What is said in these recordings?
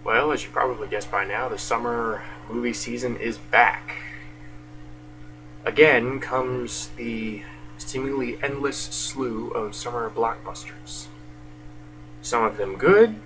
Well, as you probably guessed by now, the summer movie season is back. Again comes the seemingly endless slew of summer blockbusters. Some of them good,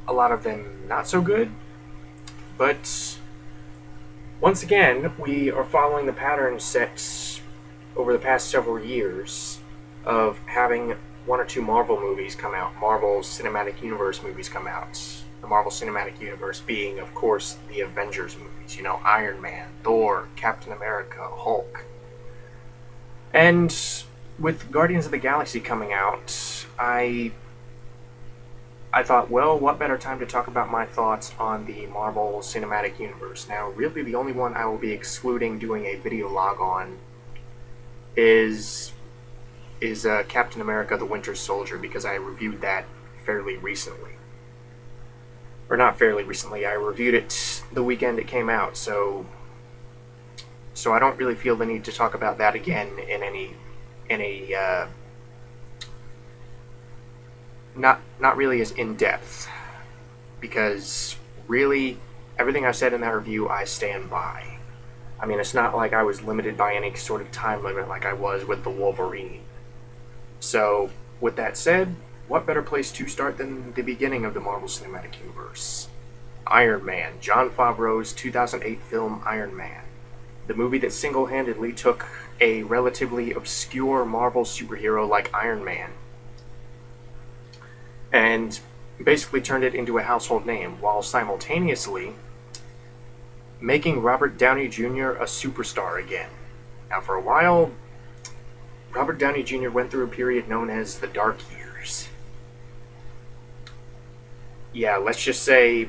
a lot of them not so good, but once again, we are following the pattern set over the past several years of having one or two Marvel movies come out, Marvel Cinematic Universe movies come out. The Marvel Cinematic Universe being, of course, the Avengers movies. Iron Man, Thor, Captain America, Hulk. And with Guardians of the Galaxy coming out, I thought, well, what better time to talk about my thoughts on the Marvel Cinematic Universe? Now, really, the only one I will be excluding doing a video log on is Captain America: The Winter Soldier, because I reviewed that fairly recently. Or not fairly recently, I reviewed it the weekend it came out, so I don't really feel the need to talk about that again in a not really as in depth, because really everything I said in that review I stand by. I mean, it's not like I was limited by any sort of time limit like I was with the Wolverine. So, with that said, what better place to start than the beginning of the Marvel Cinematic Universe? Iron Man, Jon Favreau's 2008 film Iron Man. The movie that single-handedly took a relatively obscure Marvel superhero like Iron Man and basically turned it into a household name, while simultaneously making Robert Downey Jr. a superstar again. Now, for a while, Robert Downey Jr. went through a period known as the Dark Years. Yeah, let's just say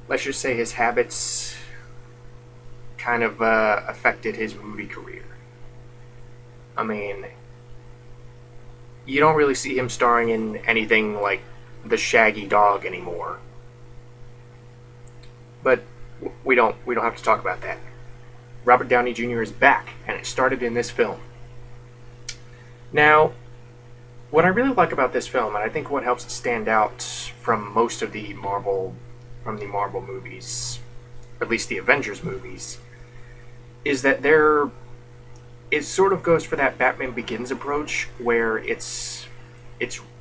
his habits kind of affected his movie career. I mean, you don't really see him starring in anything like The Shaggy Dog anymore. But we don't have to talk about that. Robert Downey Jr. is back, and it started in this film. Now, what I really like about this film, and I think what helps it stand out from most of the Marvel movies, at least the Avengers movies, is that it sort of goes for that Batman Begins approach, where it's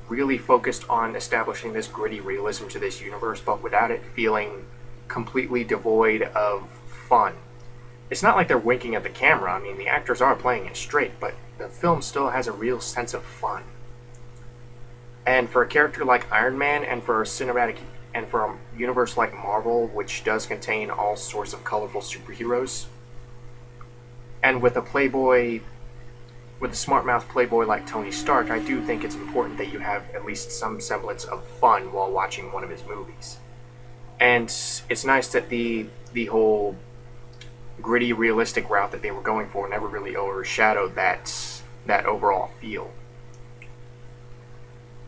really focused on establishing this gritty realism to this universe, but without it feeling completely devoid of fun. It's not like they're winking at the camera. I mean, the actors are playing it straight, but the film still has a real sense of fun. And for a character like Iron Man, and for a universe like Marvel, which does contain all sorts of colorful superheroes, and with a smart-mouthed playboy like Tony Stark, I do think it's important that you have at least some semblance of fun while watching one of his movies. And it's nice that the whole gritty, realistic route that they were going for never really overshadowed that overall feel.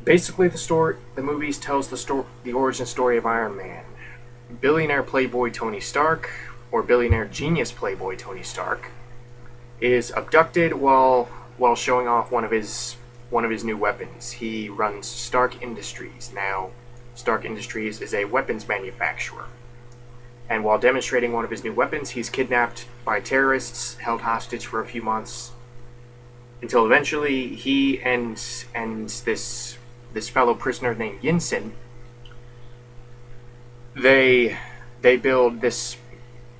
Basically, the movies tells the origin story of Iron Man. Billionaire playboy Tony Stark, or billionaire genius playboy Tony Stark, is abducted while showing off one of his new weapons. He runs Stark Industries. Now, Stark Industries is a weapons manufacturer. And while demonstrating one of his new weapons, he's kidnapped by terrorists, held hostage for a few months, until eventually he and this fellow prisoner named Yinsen, they build this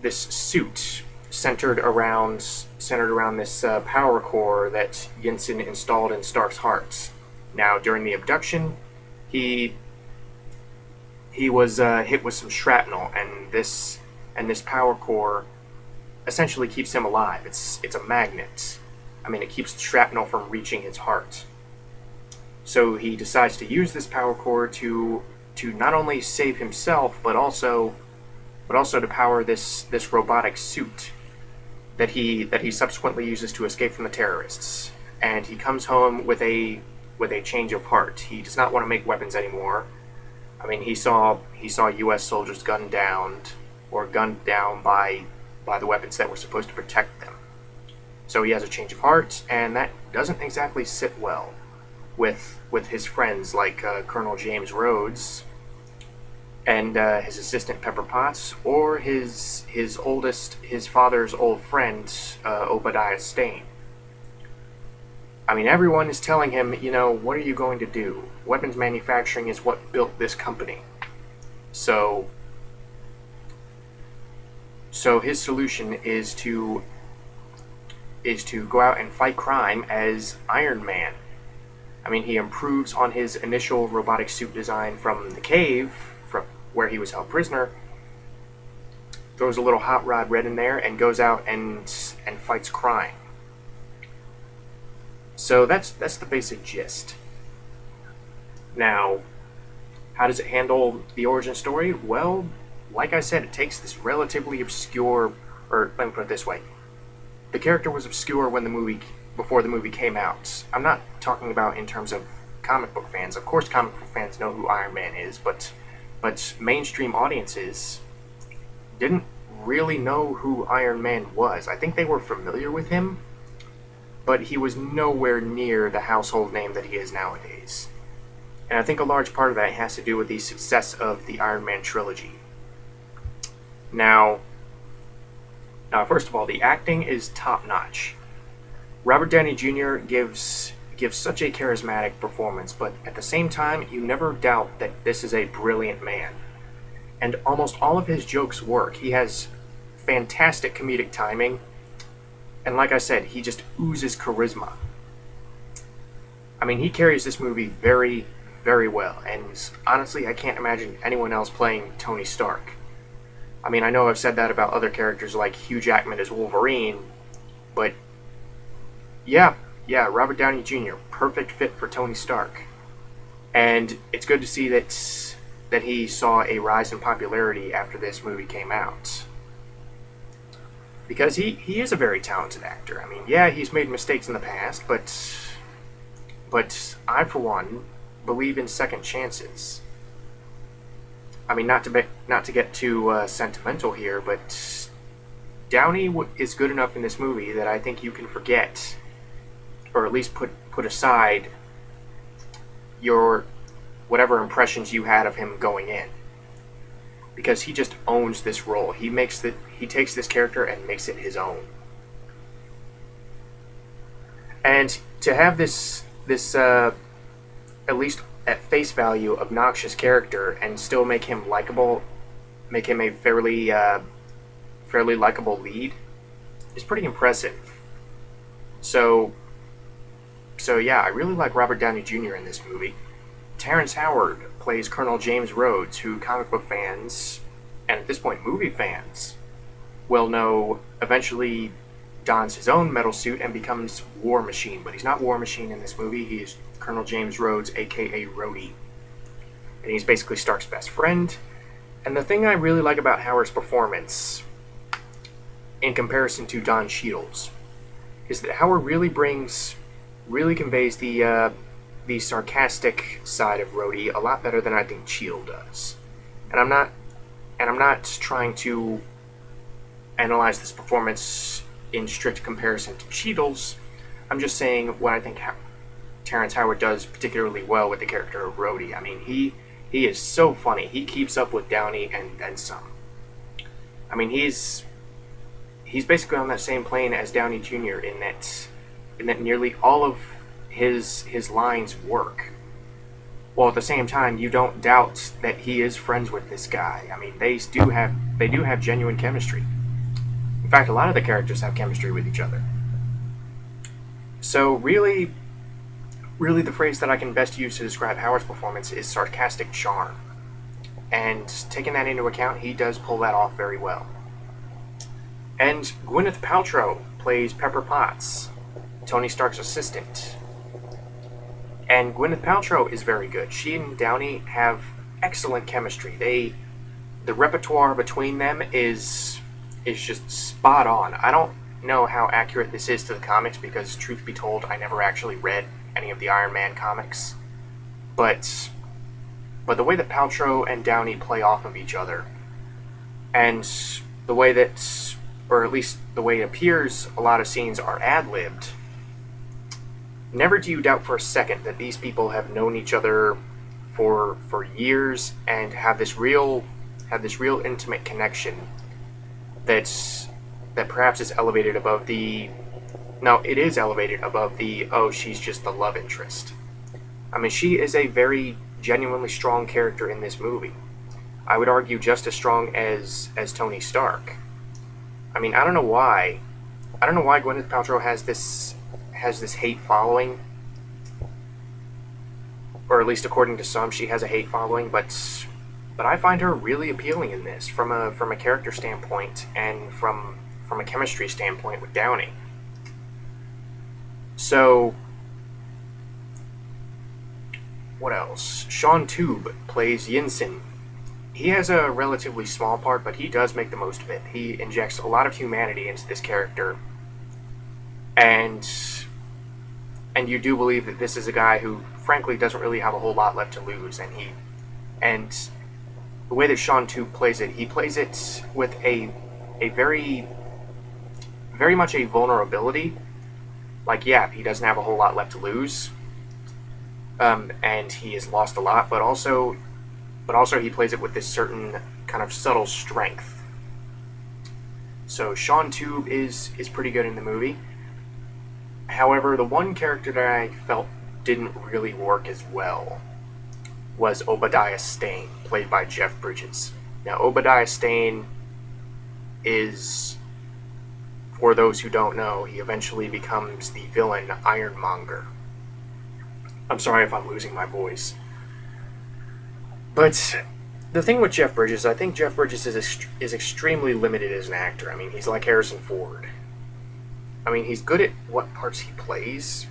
suit centered around this power core that Yinsen installed in Stark's heart. Now, during the abduction, he was hit with some shrapnel, and this power core essentially keeps him alive. It's a magnet. I mean, it keeps the shrapnel from reaching his heart. So he decides to use this power core to not only save himself, but also to power this robotic suit that he subsequently uses to escape from the terrorists. And he comes home with a change of heart. He does not want to make weapons anymore. I mean, he saw U.S. soldiers gunned down by the weapons that were supposed to protect them. So he has a change of heart, and that doesn't exactly sit well with his friends like Colonel James Rhodes, and his assistant Pepper Potts, or his father's old friend Obadiah Stane. I mean, everyone is telling him, what are you going to do? Weapons manufacturing is what built this company. So his solution is to go out and fight crime as Iron Man. I mean, he improves on his initial robotic suit design from the cave, from where he was held prisoner, throws a little hot rod red in there, and goes out and fights crime. So that's the basic gist. Now, how does it handle the origin story? Well, like I said, it takes this relatively obscure, or let me put it this way: the character was obscure before the movie came out. I'm not talking about in terms of comic book fans. Of course, comic book fans know who Iron Man is, but mainstream audiences didn't really know who Iron Man was. I think they were familiar with him, but he was nowhere near the household name that he is nowadays. And I think a large part of that has to do with the success of the Iron Man trilogy. Now, first of all, the acting is top-notch. Robert Downey Jr. gives such a charismatic performance, but at the same time, you never doubt that this is a brilliant man. And almost all of his jokes work. He has fantastic comedic timing, and like I said, he just oozes charisma. I mean, he carries this movie very, very well, and honestly, I can't imagine anyone else playing Tony Stark. I mean, I know I've said that about other characters like Hugh Jackman as Wolverine, but yeah, Robert Downey Jr., perfect fit for Tony Stark. And it's good to see that he saw a rise in popularity after this movie came out. Because he is a very talented actor. I mean, yeah, he's made mistakes in the past, but I, for one, believe in second chances. I mean, not to get too sentimental here, but Downey is good enough in this movie that I think you can forget, or at least put aside your whatever impressions you had of him going in, because he just owns this role. He takes this character and makes it his own. And to have this at least at face value obnoxious character and still make him likable, make him a fairly likable lead, is pretty impressive. So yeah, I really like Robert Downey Jr. in this movie. Terrence Howard plays Colonel James Rhodes, who comic book fans, and at this point movie fans, will know eventually dons his own metal suit and becomes War Machine. But he's not War Machine in this movie. He's Colonel James Rhodes, a.k.a. Rhodey. And he's basically Stark's best friend. And the thing I really like about Howard's performance, in comparison to Don Cheadle's, is that Howard really conveys the sarcastic side of Rhodey a lot better than I think Cheadle does. And I'm not trying to analyze this performance in strict comparison to Cheadle's. I'm just saying what I think Terrence Howard does particularly well with the character of Rhodey. I mean, he is so funny. He keeps up with Downey and then some. I mean, he's basically on that same plane as Downey Jr. in that nearly all of his lines work. While at the same time, you don't doubt that he is friends with this guy. I mean, they do have genuine chemistry. In fact, a lot of the characters have chemistry with each other. So really the phrase that I can best use to describe Howard's performance is sarcastic charm. And taking that into account, he does pull that off very well. And Gwyneth Paltrow plays Pepper Potts, Tony Stark's assistant. And Gwyneth Paltrow is very good. She and Downey have excellent chemistry. The repertoire between them is just spot on. I don't know how accurate this is to the comics because, truth be told, I never actually read any of the Iron Man comics. But the way that Paltrow and Downey play off of each other, and the way that, or at least the way it appears, a lot of scenes are ad-libbed, never do you doubt for a second that these people have known each other for years and have this real intimate connection that perhaps is elevated above the no, it is elevated above the oh, she's just the love interest. I mean, she is a very genuinely strong character in this movie. I would argue just as strong as Tony Stark. I mean, I don't know why. I don't know why Gwyneth Paltrow has this hate following, or at least according to some, she has a hate following. But I find her really appealing in this from a character standpoint and from a chemistry standpoint with Downey. So, what else? Sean Tube plays Yinsen. He has a relatively small part, but he does make the most of it. He injects a lot of humanity into this character, and you do believe that this is a guy who, frankly, doesn't really have a whole lot left to lose. And the way that Sean Tube plays it, he plays it with a very very much a vulnerability. Like, yeah, he doesn't have a whole lot left to lose, and he has lost a lot, but also he plays it with this certain kind of subtle strength. So Sean Tube is pretty good in the movie. However, the one character that I felt didn't really work as well was Obadiah Stane, played by Jeff Bridges. Now, Obadiah Stane is, for those who don't know, he eventually becomes the villain Ironmonger. I'm sorry if I'm losing my voice. But the thing with Jeff Bridges, I think Jeff Bridges is extremely limited as an actor. I mean, he's like Harrison Ford. I mean, he's good at what parts he plays,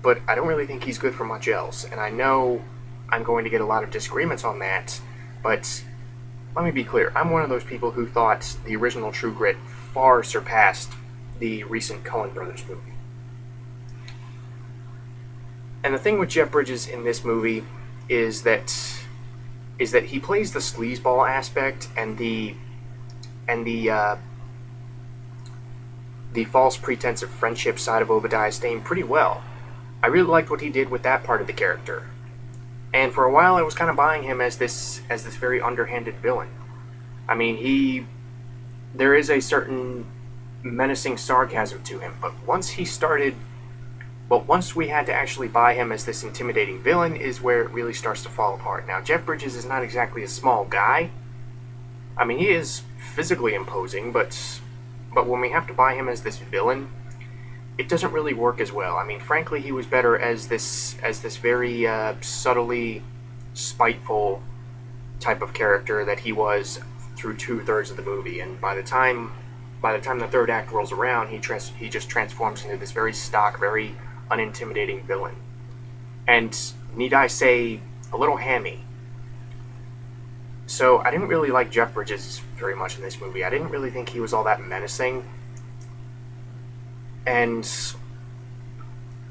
but I don't really think he's good for much else. And I know I'm going to get a lot of disagreements on that, but let me be clear. I'm one of those people who thought the original True Grit far surpassed the recent Coen Brothers movie. And the thing with Jeff Bridges in this movie is that he plays the sleazeball aspect and the false pretense of friendship side of Obadiah Stane pretty well. I really liked what he did with that part of the character. And for a while I was kind of buying him as this very underhanded villain. I mean, there is a certain menacing sarcasm to him, but once we had to actually buy him as this intimidating villain is where it really starts to fall apart. Now, Jeff Bridges is not exactly a small guy. I mean, he is physically imposing, but when we have to buy him as this villain, it doesn't really work as well. I mean, frankly, he was better as this very subtly spiteful type of character that he was through 2/3 of the movie, and by the time the third act rolls around, he just transforms into this very stock, very unintimidating villain. And need I say, a little hammy. So I didn't really like Jeff Bridges very much in this movie. I didn't really think he was all that menacing. And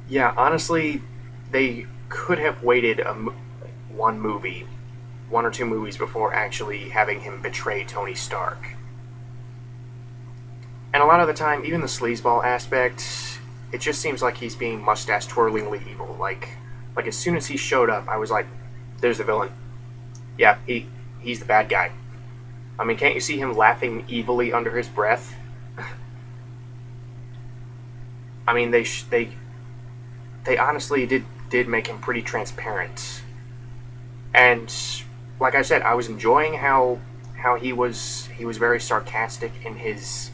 yeah, honestly, they could have waited one or two movies before actually having him betray Tony Stark. And a lot of the time, even the sleazeball aspect, it just seems like he's being mustache-twirlingly evil. Like as soon as he showed up, I was like, there's the villain. Yeah, he's the bad guy. I mean, can't you see him laughing evilly under his breath? I mean, they honestly did make him pretty transparent. And like I said, I was enjoying how he was very sarcastic in his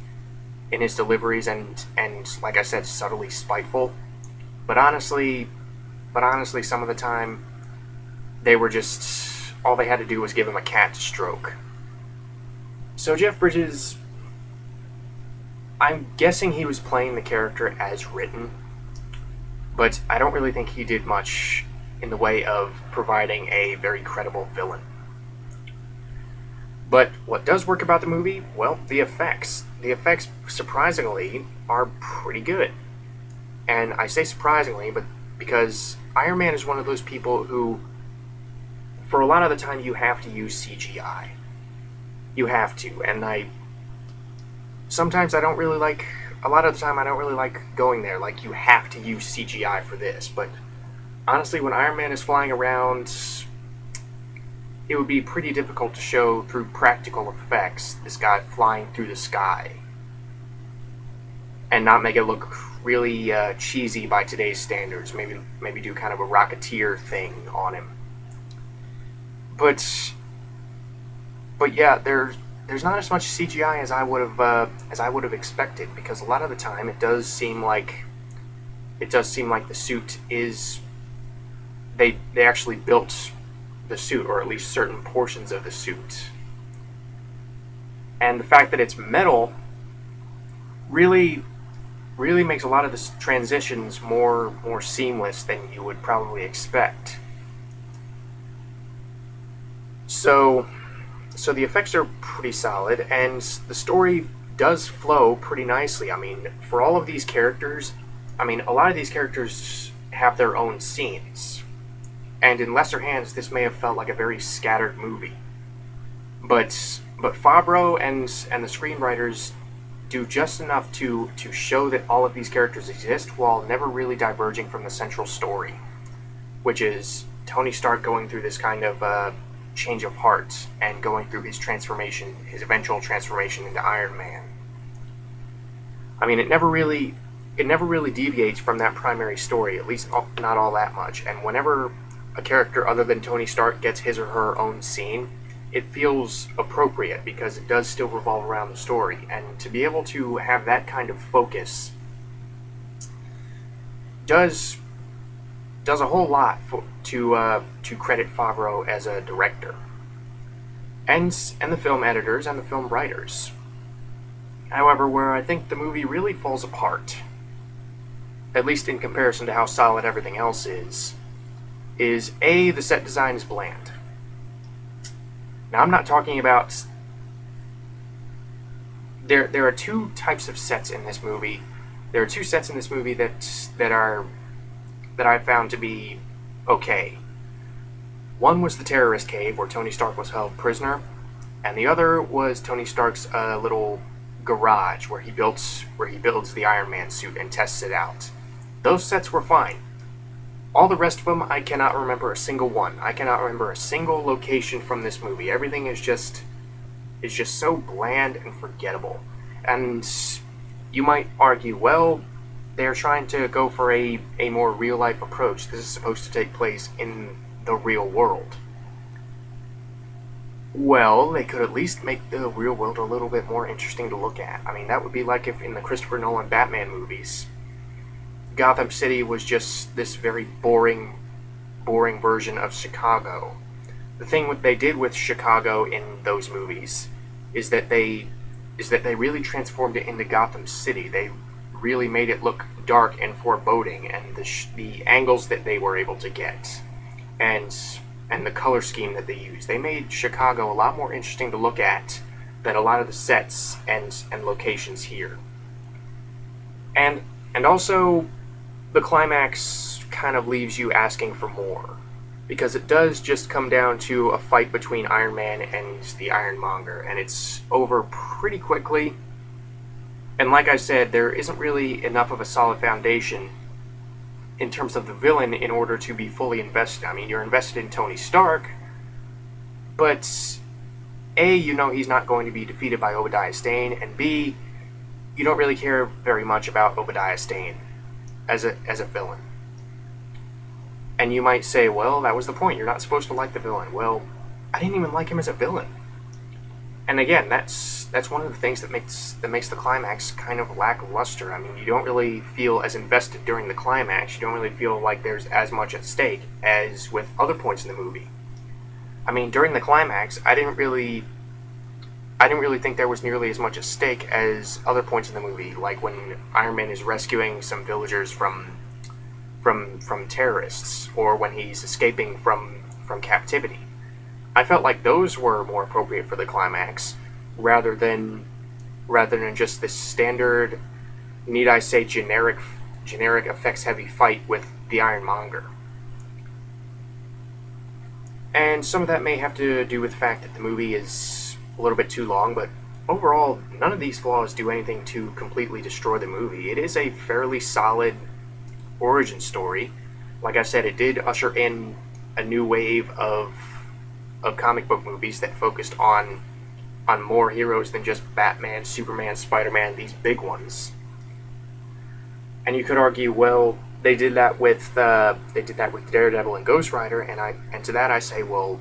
deliveries and like I said, subtly spiteful. But honestly, some of the time they were just, all they had to do was give him a cat to stroke. So Jeff Bridges, I'm guessing he was playing the character as written, but I don't really think he did much in the way of providing a very credible villain. But what does work about the movie? Well, the effects. The effects, surprisingly, are pretty good. And I say surprisingly, but because Iron Man is one of those people who, for a lot of the time, you have to use CGI. You have to, and a lot of the time I don't really like going there, like you have to use CGI for this, but honestly, when Iron Man is flying around, it would be pretty difficult to show through practical effects this guy flying through the sky and not make it look really cheesy by today's standards. Maybe do kind of a Rocketeer thing on him. But yeah, there's not as much CGI as I would have expected, because a lot of the time it does seem like the suit is they actually built the suit, or at least certain portions of the suit. And the fact that it's metal really makes a lot of the transitions more seamless than you would probably expect. So the effects are pretty solid, and the story does flow pretty nicely. I mean, for all of these characters, a lot of these characters have their own scenes. And in lesser hands, this may have felt like a very scattered movie. But Favreau and the screenwriters do just enough to show that all of these characters exist while never really diverging from the central story, which is Tony Stark going through this kind of change of heart and going through his eventual transformation into Iron Man. I mean, it never really deviates from that primary story, at least not all that much. And whenever a character other than Tony Stark gets his or her own scene, it feels appropriate because it does still revolve around the story. And to be able to have that kind of focus does a whole lot to credit Favreau as a director, and the film editors and the film writers. However, where I think the movie really falls apart, at least in comparison to how solid everything else is A, the set design is bland. Now, I'm not talking about... There are two types of sets in this movie. There are two sets in this movie that I found to be okay. One was the terrorist cave where Tony Stark was held prisoner, and the other was Tony Stark's little garage where he builds the Iron Man suit and tests it out. Those sets were fine. All the rest of them, I cannot remember a single one. I cannot remember a single location from this movie. Everything is just so bland and forgettable. And you might argue, well, they're trying to go for a more real-life approach. This is supposed to take place in the real world. Well, they could at least make the real world a little bit more interesting to look at. I mean, that would be like if in the Christopher Nolan Batman movies, Gotham City was just this very boring version of Chicago. The thing what they did with Chicago in those movies is that they really transformed it into Gotham City. They really made it look dark and foreboding, and the angles that they were able to get, and the color scheme that they used. They made Chicago a lot more interesting to look at than a lot of the sets and locations here. And also, the climax kind of leaves you asking for more, because it does just come down to a fight between Iron Man and the Ironmonger, and it's over pretty quickly. And like I said, there isn't really enough of a solid foundation in terms of the villain in order to be fully invested. I mean, you're invested in Tony Stark, but A, you know he's not going to be defeated by Obadiah Stane, and B, you don't really care very much about Obadiah Stane as a villain. And you might say, well, that was the point. You're not supposed to like the villain. Well, I didn't even like him as a villain. And again, that's one of the things that makes the climax kind of lackluster. I mean, you don't really feel as invested during the climax. You don't really feel like there's as much at stake as with other points in the movie. I mean, during the climax, I didn't really think there was nearly as much at stake as other points in the movie, like when Iron Man is rescuing some villagers from terrorists, or when he's escaping from captivity. I felt like those were more appropriate for the climax, rather than just this standard, need I say, generic effects-heavy fight with the Ironmonger. And some of that may have to do with the fact that the movie is a little bit too long, but overall, none of these flaws do anything to completely destroy the movie. It is a fairly solid origin story. Like I said, it did usher in a new wave of of comic book movies that focused on more heroes than just Batman, Superman, Spider-Man, these big ones. And you could argue, well, they did that with Daredevil and Ghost Rider, and to that I say, well,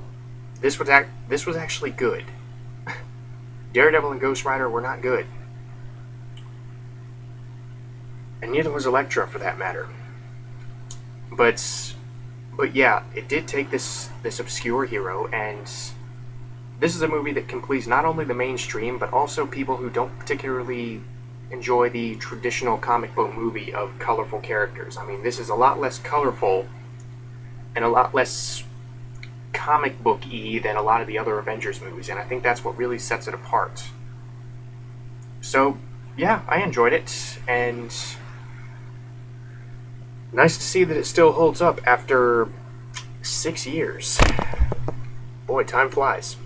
this was actually good. Daredevil and Ghost Rider were not good, and neither was Elektra for that matter. But yeah, it did take this obscure hero, and this is a movie that can please not only the mainstream but also people who don't particularly enjoy the traditional comic book movie of colorful characters. I mean, this is a lot less colorful and a lot less comic book-y than a lot of the other Avengers movies, and I think that's what really sets it apart. So, yeah, I enjoyed it, and nice to see that it still holds up after 6 years. Boy, time flies.